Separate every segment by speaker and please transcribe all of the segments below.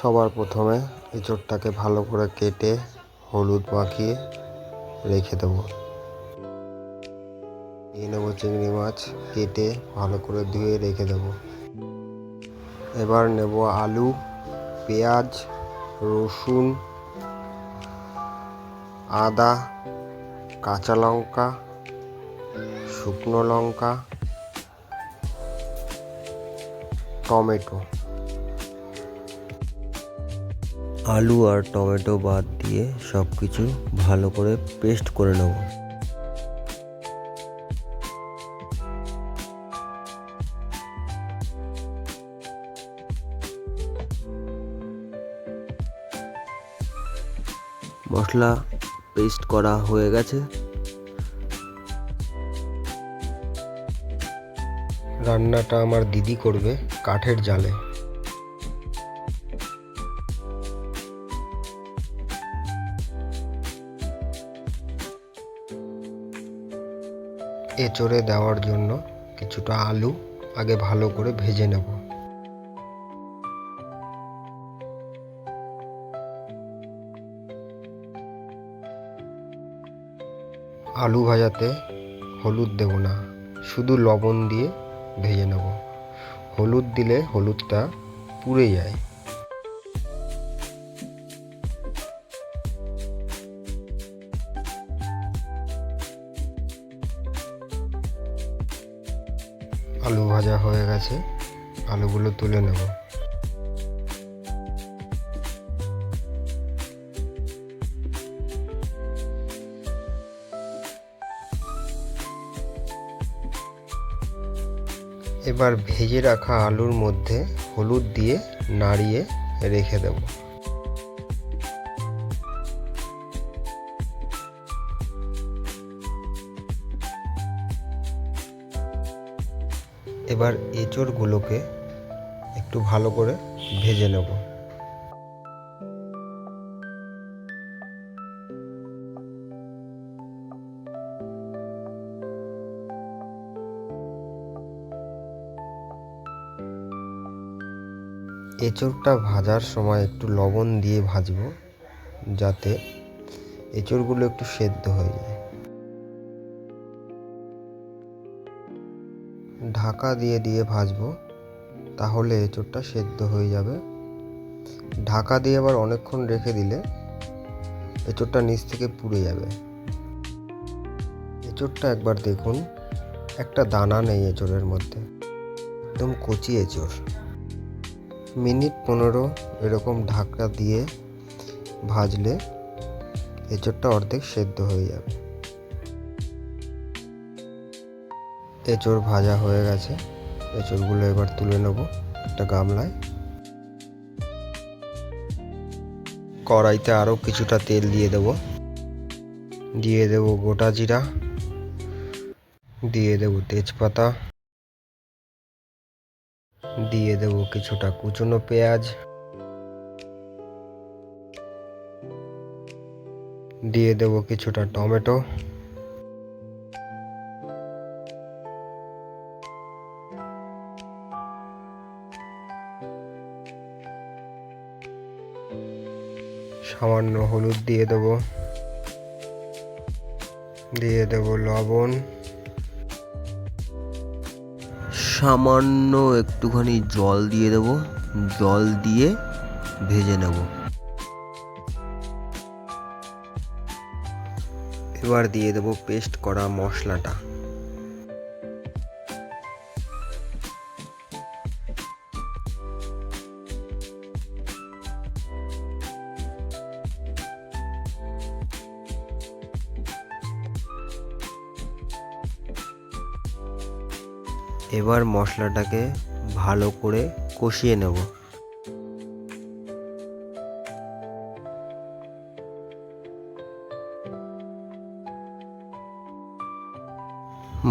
Speaker 1: সবার প্রথমে এঁচোড়টাকে ভালো করে কেটে হলুদ মাখিয়ে রেখে দেবো। নিয়ে নেবো চিংড়ি মাছ, কেটে ভালো করে ধুয়ে রেখে দেবো। এবার নেব আলু, পেঁয়াজ, রসুন, আদা, কাঁচা লঙ্কা, শুকনো লঙ্কা, টমেটো। আলু আর টমেটো বাদ দিয়ে সব কিছু ভালো করে পেস্ট করে নেব। মশলা পেস্ট করা হয়ে গেছে। রান্নাটা আমার দিদি করবে কাঠের জালে। এঁচোড়ে দেওয়ার জন্য কিছুটা আলু আগে ভালো করে ভেজে নেব। আলু ভাজাতে হলুদ দেব না, শুধু লবণ দিয়ে ভেজে নেব। হলুদ দিলে হলুদটা পুড়ে যায়। আলু ভাজা হয়ে গেছে, আলুগুলো তুলে নেব। এবার ভেজে রাখা আলুর মধ্যে হলুদ দিয়ে নাড়িয়ে রেখে দেব। এবার এঁচোড়গুলোকে একটু ভালো করে ভেজে নেব। এঁচোড়টা ভাজার সময় একটু লবণ দিয়ে ভাজবো, যাতে এঁচোড়গুলো একটু সেদ্ধ হয়ে যায়। ঢাকা দিয়ে দিয়ে ভাজবো, তাহলে এঁচোড়টা সেদ্ধ হয়ে যাবে। ঢাকা দিয়ে আবার অনেকক্ষণ রেখে দিলে এঁচোড়টা নিচ থেকে পুড়ে যাবে। এঁচোড়টা একবার দেখুন, একটা দানা নেই এঁচোড়ের মধ্যে, একদম কচি এঁচোড়। মিনিট 15 এরকম ঢাকা দিয়ে ভাজলে এঁচোড়টা অর্ধেক সেদ্ধ হয়ে যাবে। এঁচোড় ভাজা হয়ে গেছে, এঁচোড়গুলো এবার তুলে নেব একটা গামলায়। কড়াইতে আরও কিছুটা তেল দিয়ে দেব। দিয়ে দেব গোটা জিরা, দিয়ে দেব তেজপাতা, দিয়ে দেব কিছুটা কুচনো পেঁয়াজ, দিয়ে দেব কিছুটা টমেটো, সামান্য হলুদ দিয়ে দেব, দিয়ে দেব লবণ, সামান্য একটুখানি জল দিয়ে দেব। জল দিয়ে ভেজে নেব। এবার দিয়ে দেব পেস্ট করা মশলাটা। এবার মশলাটাকে ভালো করে কষিয়ে নেব।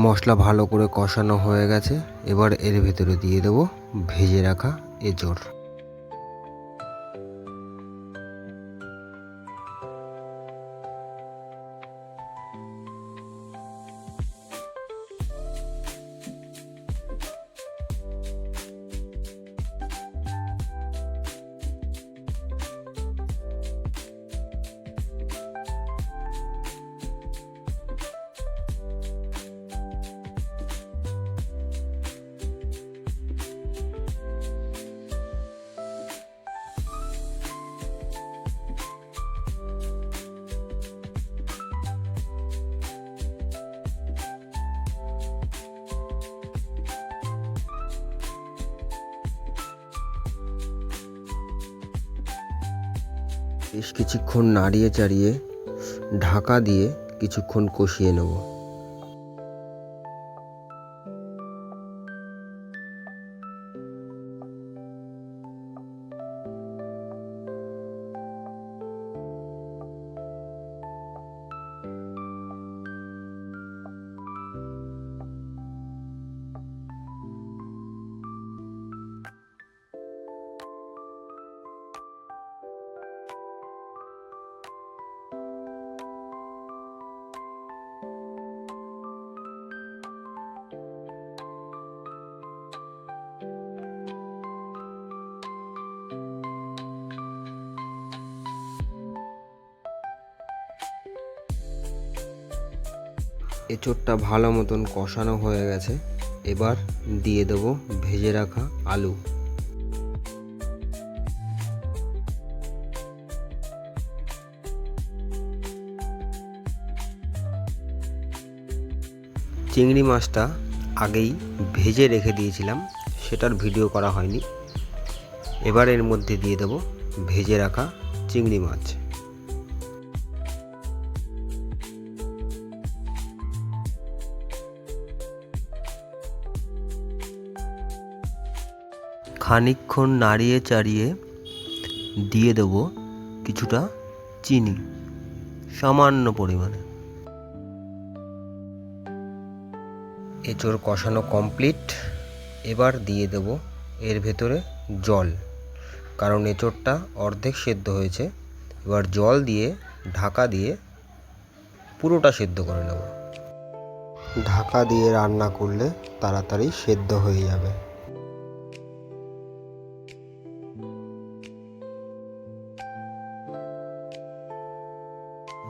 Speaker 1: মশলা ভালো করে কষানো হয়ে গেছে, এবার এর ভেতরে দিয়ে দেব ভেজে রাখা এঁচোড়। বেশ কিছুক্ষণ নাড়িয়ে চাড়িয়ে ঢাকা দিয়ে কিছুক্ষণ কষিয়ে নেব। এঁচোড়টা ভালো মতন কষানো হয়ে গেছে। এবার দিয়ে দেব ভেজে রাখা আলু। চিংড়ি মাছটা আগেই ভেজে রেখে দিয়েছিলাম, সেটার ভিডিও করা হয়নি। এবার এর মধ্যে দিয়ে দেব ভেজে রাখা চিংড়ি মাছ। খানিকক্ষণ নাড়িয়ে চাড়িয়ে দিয়ে দেব কিছুটা চিনি, সামান্য পরিমাণে। এঁচোড় কষানো কমপ্লিট। এবার দিয়ে দেব এর ভেতরে জল, কারণ এঁচোড়টা অর্ধেক সেদ্ধ হয়েছে। এবার জল দিয়ে ঢাকা দিয়ে পুরোটা সেদ্ধ করে নেব। ঢাকা দিয়ে রান্না করলে তাড়াতাড়ি সেদ্ধ হয়ে যাবে।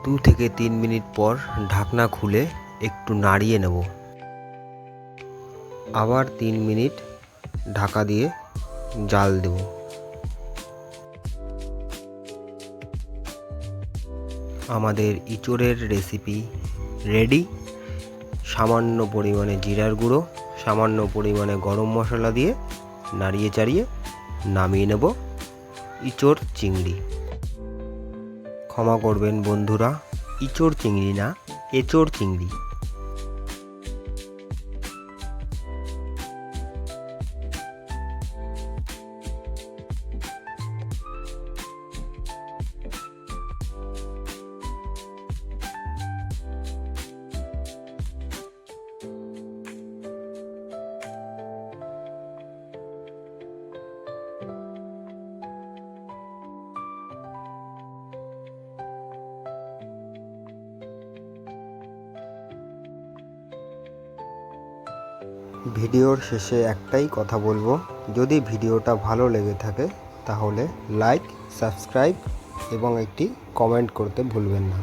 Speaker 1: 2 থেকে 3 মিনিট পর ঢাকনা খুলে একটু নাড়িয়ে নেব। আবার 3 মিনিট ঢাকা দিয়ে জাল দেব। আমাদের ইঁচড়ের রেসিপি রেডি। সামান্য পরিমাণে জিরার গুঁড়ো, সামান্য পরিমাণে গরম মশলা দিয়ে নাড়িয়ে চাড়িয়ে নামিয়ে নেব ইঁচড় চিংড়ি। ক্ষমা করবেন বন্ধুরা, ইঁচড় চিংড়ি না, এঁচড় চিংড়ি। ভিডিওর শেষে একটাই কথা বলবো, যদি ভিডিওটা ভালো লেগে থাকে তাহলে লাইক, সাবস্ক্রাইব এবং একটি কমেন্ট করতে ভুলবেন না।